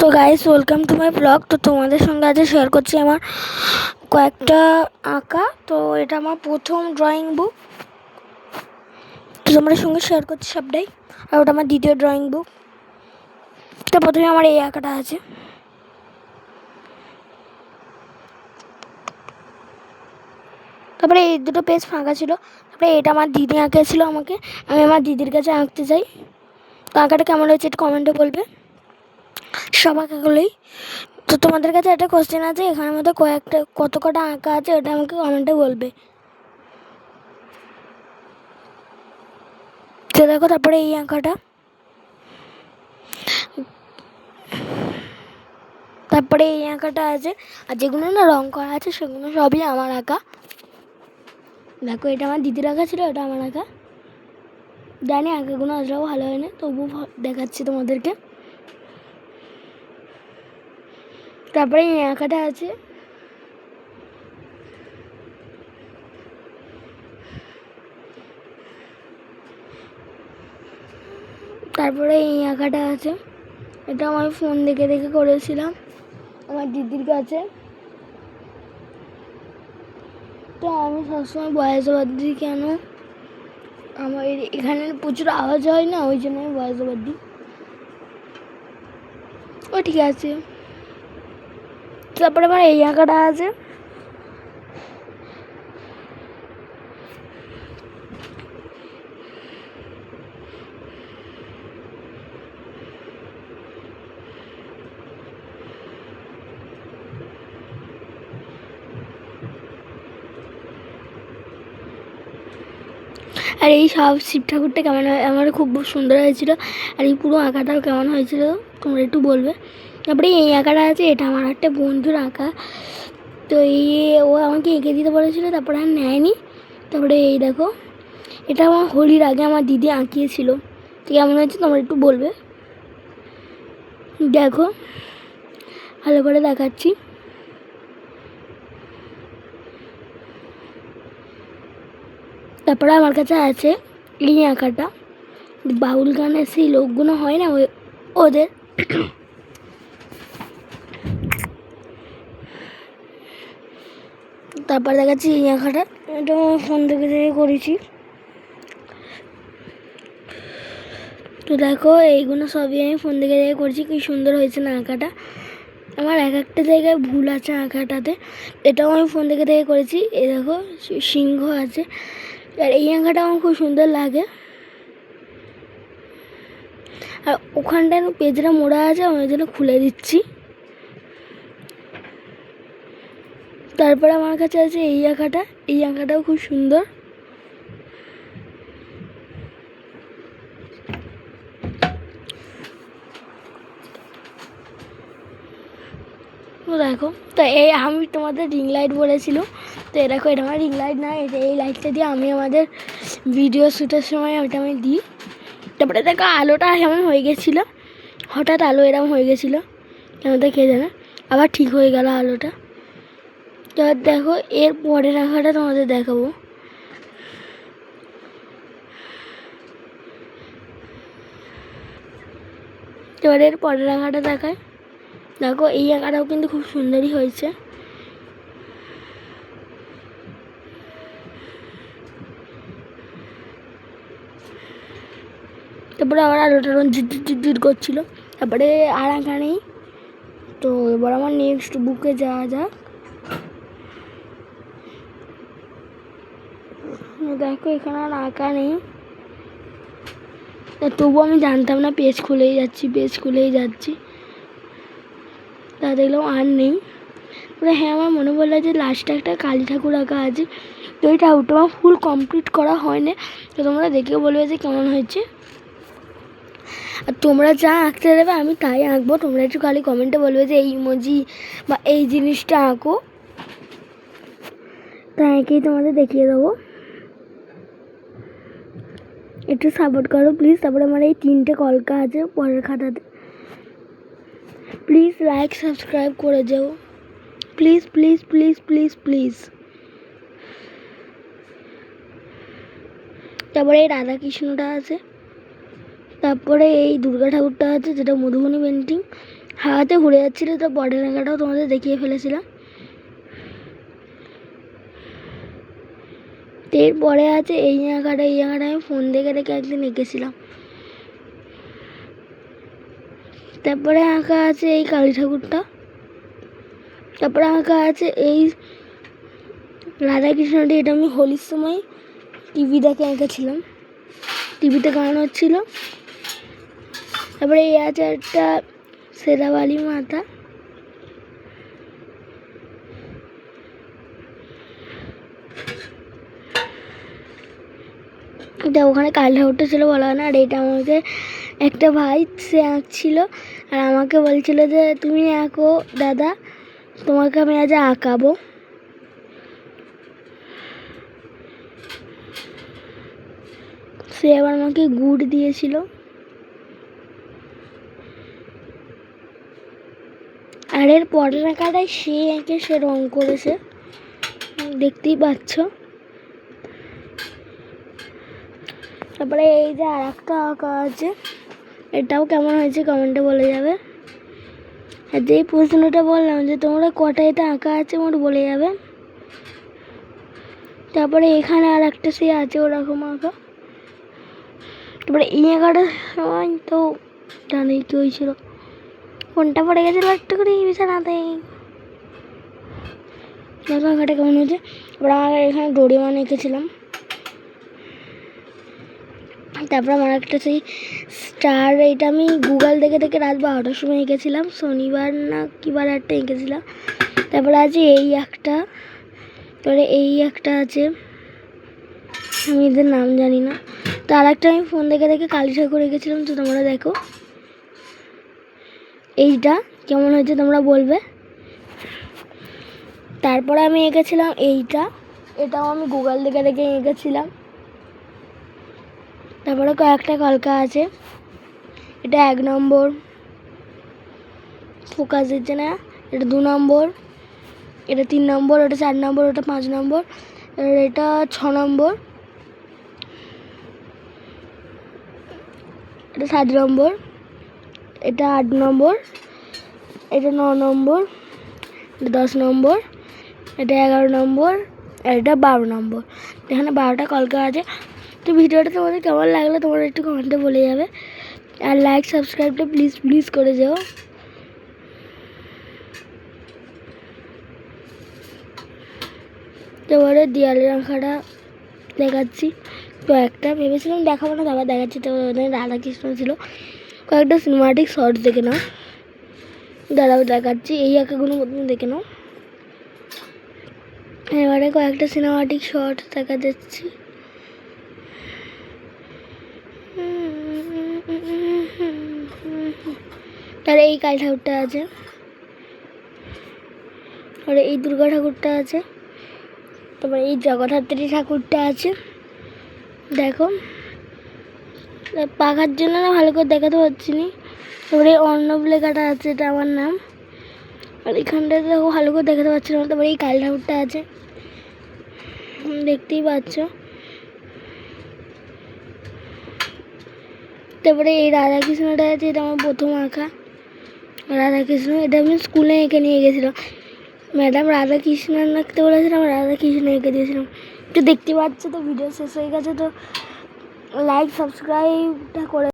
তো guys, welcome to my blog. তো তোমাদের সঙ্গে আজ শেয়ার করছি আমার কয়েকটা আঁকা। তো এটা আমার প্রথম ড্রয়িং বুক, তো তোমাদের সঙ্গে শেয়ার করছি সবটাই। আর ওটা আমার দ্বিতীয় ড্রয়িং বুক। তো প্রথমে আমার এই আঁকাটা আছে। তারপরে এই দুটো পেজ ফাঁকা ছিল। তারপরে এটা আমার দিদি আঁকেছিল আমাকে, আমি আমার দিদির কাছে আঁকতে চাই। তো আঁকাটা কেমন হয়েছে একটু কমেন্টে বলবে, সব আঁকাগুলোই। তো তোমাদের কাছে একটা কোশ্চেন আছে, এখানের মধ্যে কত কটা আঁকা আছে ওটা আমাকে কমেন্টে বলবে। তো দেখো, তারপরে এই আঁকাটা, তারপরে এই আঁকাটা আছে। আর যেগুলো না রং করা আছে সেগুলো সবই আমার আঁকা। দেখো, এটা আমার দিদির আঁকা ছিল, এটা আমার আঁকা। জানি আঁকাগুলো আজরাও ভালো হয় না, তবুও দেখাচ্ছি তোমাদেরকে। তারপরে এই আঁকাটা আছে। তারপরে এই আঁকাটা আছে, এটা আমি ফোন দেখে দেখে করেছিলাম আমার দিদির কাছে। তো আমি সবসময় ভয়েস ওভার দিই, কেন আমার এখানে প্রচুর আওয়াজ হয় না, ওই জন্য আমি ভয়েস ওভার দিই। ও ঠিক আছে। তারপরে আমার এই আঁকাটা আছে। আর এই সব শিব ঠাকুরটা কেমন হয়, আমার খুব সুন্দর হয়েছিল। আর এই পুরো আঁকাটাও কেমন হয়েছিল তোমরা একটু বলবে। তারপরে এই আঁকাটা আছে, এটা আমার একটা বন্ধুর আঁকা। তো ও আমাকে এঁকে দিতে বলেছিল, তারপরে আর নেয়নি। তারপরে এই দেখো, এটা আমার হোলির আগে আমার দিদি আঁকিয়েছিল। তো কেমন হয়েছে তোমরা একটু বলবে। দেখো, ভালো করে দেখাচ্ছি। তারপরে আমার কাছে আছে এই আঁকাটা, বাউল গানের সেই লোকগুলো হয় না, ওদের। তারপর দেখাচ্ছি এই আঁকাটা, এটা ফোন থেকে করেছি। তো দেখো, এইগুলো সবই আমি ফোন থেকে করেছি। কি সুন্দর হয়েছে না আঁকাটা। আমার এক একটা জায়গায় ভুল আছে আঁকাটাতে, এটাও আমি ফোন থেকে করেছি। এই দেখো, সিংহ আছে। আর এই আঁকাটা আমার খুব সুন্দর লাগে। আর ওখানটায় পেজটা মোড়া আছে, আমি ওই জন্য খুলে দিচ্ছি। তারপরে আমার কাছে আছে এই আঁকাটা, এই আঁকাটাও খুব সুন্দর। দেখো, তো এই আমি তোমাদের রিং লাইট বলেছিল, তো এ দেখো, এটা আমার রিং লাইট না, এটা এই লাইটটা দিয়ে আমি আমাদের ভিডিও শ্যুটের সময় ওটা আমি দিই। তারপরে দেখো, আলোটা এমন হয়ে গেছিলো, হঠাৎ আলো এরকম হয়ে গেছিলো কেন তো কে জানে, আবার ঠিক হয়ে গেল আলোটা। তো দেখো, এর পরের আঁকাটা তোমাদের দেখাবো। এবার এর পরের আঁকাটা দেখায়। দেখো, এই আঁকাটাও কিন্তু খুব সুন্দরই হয়েছে। তারপরে আবার আলোটা ঝিট করছিল। তারপরে আর আঁকা নেই। তো এবার আমার নেক্সট বুকে যাওয়া যাক। দেখো, এখানে আর আঁকা নেই। তবুও আমি জানতাম না, পেজ খুলেই যাচ্ছি। তা দেখলাম আর নেই। হ্যাঁ, আমার মনে পড়লো যে লাস্টে একটা কালী ঠাকুর আঁকা আছে। তো ওইটা আমার ফুল কমপ্লিট করা হয়নি। তো তোমরা দেখে বলবে যে কেমন হয়েছে। আর তোমরা যা আঁকতে দেবে আমি তাই আঁকবো। তোমরা একটু খালি কমেন্টে বলবে যে এই ইমোজি বা এই জিনিসটা আঁকো, তাই এঁকেই তোমাদের দেখিয়ে দেবো। একটু সাপোর্ট করো প্লিজ। তারপরে আমার এই 3টে কলকা আছে পরের খাতাতে, প্লিজ লাইক সাবস্ক্রাইব করে যাও, please please please please please. তারপরে এই রাধাকৃষ্ণটা আছে। তারপরে এই দুর্গা ঠাকুরটা আছে, যেটা মধুবনী পেন্টিং, হাওয়াতে ঘুরে যাচ্ছিল, তো বর্ডার আঁকাটাও তোমাদের দেখিয়ে ফেলেছিলাম। এরপরে আছে এই আঁকাটা আমি ফোন দেখে একদিন এঁকেছিলাম। তারপরে আঁকা আছে এই কালী ঠাকুরটা। তারপরে আঁকা আছে এই রাধাকৃষ্ণটি, এটা আমি হোলির সময় টিভি দেখে এঁকেছিলাম, টিভিতে গান হচ্ছিল। তারপরে এই আছে একটা শেরাওয়ালি মাতা। এটা ওখানে কালী ঠাকুরটা ছিল বলা হয় না। আর এটা আমাকে একটা ভাই সে আঁকছিল, আর আমাকে বলছিল যে তুমি আঁকো দাদা, তোমাকে আমি আজ আঁকাবো। সে আবার আমাকে গুড় দিয়েছিল। আর এর পরের আঁকাটায় সে এঁকে সে রং করেছে, দেখতেই পাচ্ছ। তারপরে এই যে আর একটা আঁকা আছে, এটাও কেমন হয়েছে কমেন্টে বলে যাবে। আর যেই প্রশ্নটা বললাম যে তোমরা কটা এটা আঁকা আছে মোট বলে যাবে। তারপরে এখানে আর একটা সে আছে ওরকম আঁকা। তারপরে এই আঁকাটার সময় তো জানেই কি হয়েছিল, ফোনটা পড়ে গেছিলো একটু করে বিছানাতে। দেখো আঁকাটা কেমন হয়েছে। এবার আমার এখানে ডোরেমন এঁকেছিলাম। তারপর আমার একটা সেই স্টার, এটা আমি গুগল দেখে রাত 12টার সময় এঁকেছিলাম, শনিবার না কি বার একটা এঁকেছিলাম। তারপরে আছে এই একটা, তারপরে এই একটা আছে, আমি এদের নাম জানি না। তার একটা আমি ফোন দেখে কালী ঠাকুর এঁকেছিলাম, তো তোমরা দেখো এইটা কেমন হয়েছে তোমরা বলবে। তারপরে আমি এঁকেছিলাম এইটা, এটাও আমি গুগল দেখে এঁকেছিলাম। তারপরে কয়েকটা কলকা আছে, এটা 1 নম্বর, ফোকাস দিচ্ছে না। এটা 2 নম্বর, এটা 3 নম্বর, ওটা 4 নম্বর, ওটা 5 নম্বর, এটা 6 নম্বর, এটা 7 নম্বর, এটা 8 নম্বর, এটা 9 নম্বর, এটা 10 নম্বর, এটা 11 নম্বর, আর এটা 12 নম্বর। এখানে 12টা কলকা আছে। তো ভিডিওটা তোমাদের কেমন লাগলো তোমরা একটু কমেন্টে বলে যাবে, আর লাইক সাবস্ক্রাইবটা প্লিজ করে যেও। তারপরে দেয়ালের আঁকাটা দেখাচ্ছি কয়েকটা, ভেবেছিলাম দেখাবো না, তারপর দেখাচ্ছি। তো রাধাকৃষ্ণ ছিল, কয়েকটা সিনেমাটিক শর্টস দেখে নাও, দাঁড়াও দেখাচ্ছি। এই আঁকাগুলো মতন দেখে নাও। এবারে কয়েকটা সিনেমাটিক শর্টস দেখা যাচ্ছি। তার এই কালী ঠাকুরটা আছে, আর এই দুর্গা ঠাকুরটা আছে, তারপরে এই জগদ্ধাত্রী ঠাকুরটা আছে। দেখো পাখার জন্য না ভালো করে দেখাতে পারছি না। তারপরে এই অর্ণব লেখাটা আছে, এটা আমার নাম। আর এখানটা দেখো ভালো করে দেখাতে পারছি না। তারপরে এই কালী ঠাকুরটা আছে, দেখতেই পাচ্ছ। তারপরে এই রাধাকৃষ্ণটা আছে, এটা আমার প্রথম আঁকা রাধাকৃষ্ণ। এটা আমি স্কুলে এঁকে নিয়ে গেছিলাম, ম্যাডাম রাধাকৃষ্ণ আঁকতে বলেছিলাম, রাধাকৃষ্ণ এঁকে দিয়েছিলাম। তো দেখতে পাচ্ছ। তো ভিডিও শেষ হয়ে গেছে, তো লাইক সাবস্ক্রাইবটা করে